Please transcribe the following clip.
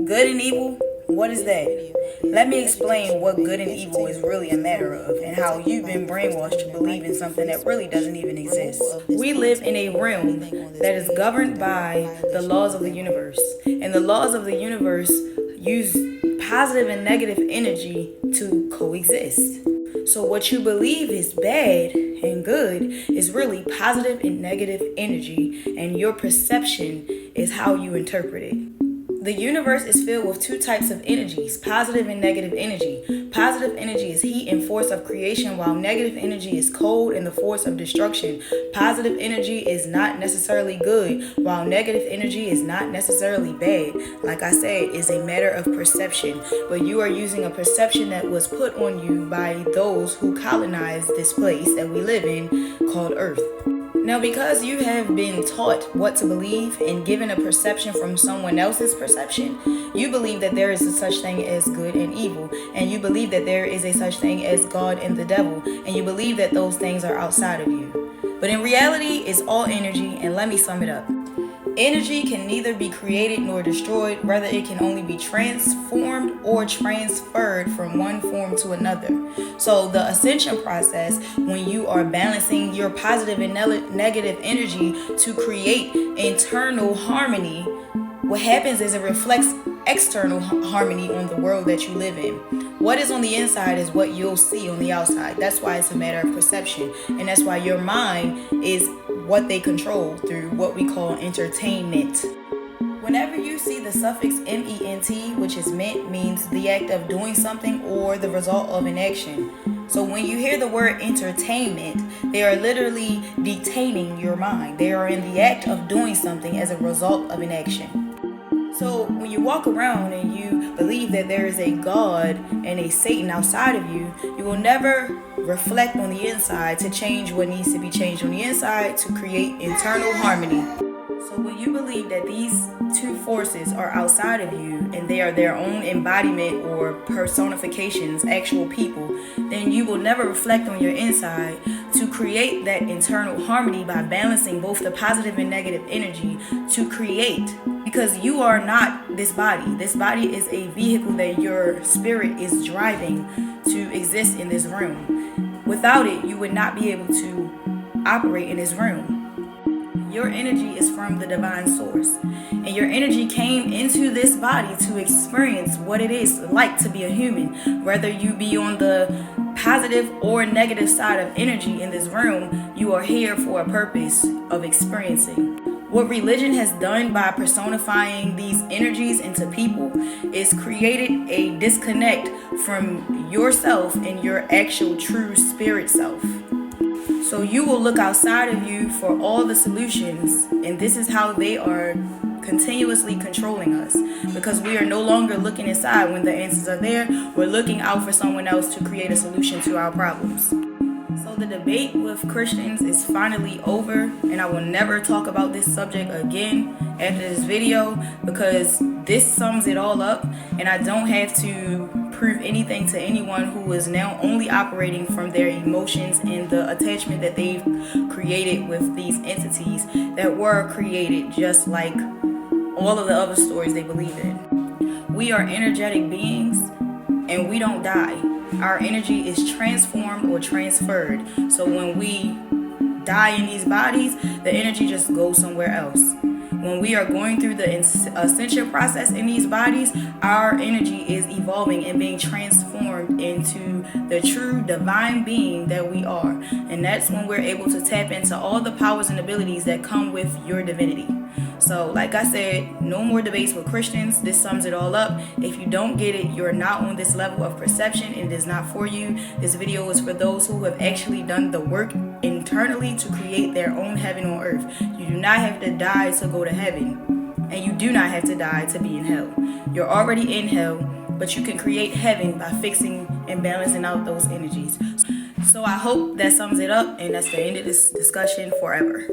Good and evil? What is that? Let me explain what good and evil is really a matter of and how you've been brainwashed to believe in something that really doesn't even exist. We live in a realm that is governed by the laws of the universe, and the laws of the universe use positive and negative energy to coexist. So what you believe is bad and good is really positive and negative energy, and your perception is how you interpret it. The universe is filled with two types of energies, positive and negative energy. Positive energy is heat and force of creation, while negative energy is cold and the force of destruction. Positive energy is not necessarily good, while negative energy is not necessarily bad. Like I said, it's a matter of perception, but you are using a perception that was put on you by those who colonized this place that we live in called Earth. Now, because you have been taught what to believe and given a perception from someone else's perception, you believe that there is a such thing as good and evil, and you believe that there is a such thing as God and the devil, and you believe that those things are outside of you. But in reality, it's all energy, and let me sum it up. Energy can neither be created nor destroyed, rather it can only be transformed or transferred from one form to another. So the ascension process, when you are balancing your positive and negative energy to create internal harmony, what happens is it reflects external harmony on the world that you live in. What is on the inside is what you'll see on the outside. That's why it's a matter of perception, and that's why your mind is what they control through what we call entertainment. Whenever you see the suffix ment, which is meant, means the act of doing something or the result of an action. So when you hear the word entertainment, they are literally detaining your mind. They are in the act of doing something as a result of an action. So when you walk around and you believe that there is a God and a Satan outside of you, you will never reflect on the inside to change what needs to be changed on the inside to create internal harmony. So when you believe that these two forces are outside of you and they are their own embodiment or personifications, actual people, then you will never reflect on your inside to create that internal harmony by balancing both the positive and negative energy to create. Because you are not this body. This body is a vehicle that your spirit is driving to exist in this room. Without it, you would not be able to operate in this room. Your energy is from the divine source, and your energy came into this body to experience what it is like to be a human. Whether you be on the positive or negative side of energy in this room, you are here for a purpose of experiencing. What religion has done by personifying these energies into people is created a disconnect from yourself and your actual true spirit self. So you will look outside of you for all the solutions, and this is how they are continuously controlling us, because we are no longer looking inside when the answers are there. We're looking out for someone else to create a solution to our problems. So the debate with Christians is finally over, and I will never talk about this subject again after this video, because this sums it all up, and I don't have to prove anything to anyone who is now only operating from their emotions and the attachment that they've created with these entities that were created just like all of the other stories they believe in. We are energetic beings, and we don't die. Our energy is transformed or transferred. So when we die in these bodies, the energy just goes somewhere else. When we are going through the ascension process in these bodies, our energy is evolving and being transformed into the true divine being that we are. And that's when we're able to tap into all the powers and abilities that come with your divinity. So like I said, no more debates with Christians. This sums it all up. If you don't get it, you're not on this level of perception, and it is not for you. This video is for those who have actually done the work internally to create their own heaven on earth. You do not have to die to go to heaven, and you do not have to die to be in hell. You're already in hell, but you can create heaven by fixing and balancing out those energies. So I hope that sums it up, and that's the end of this discussion forever.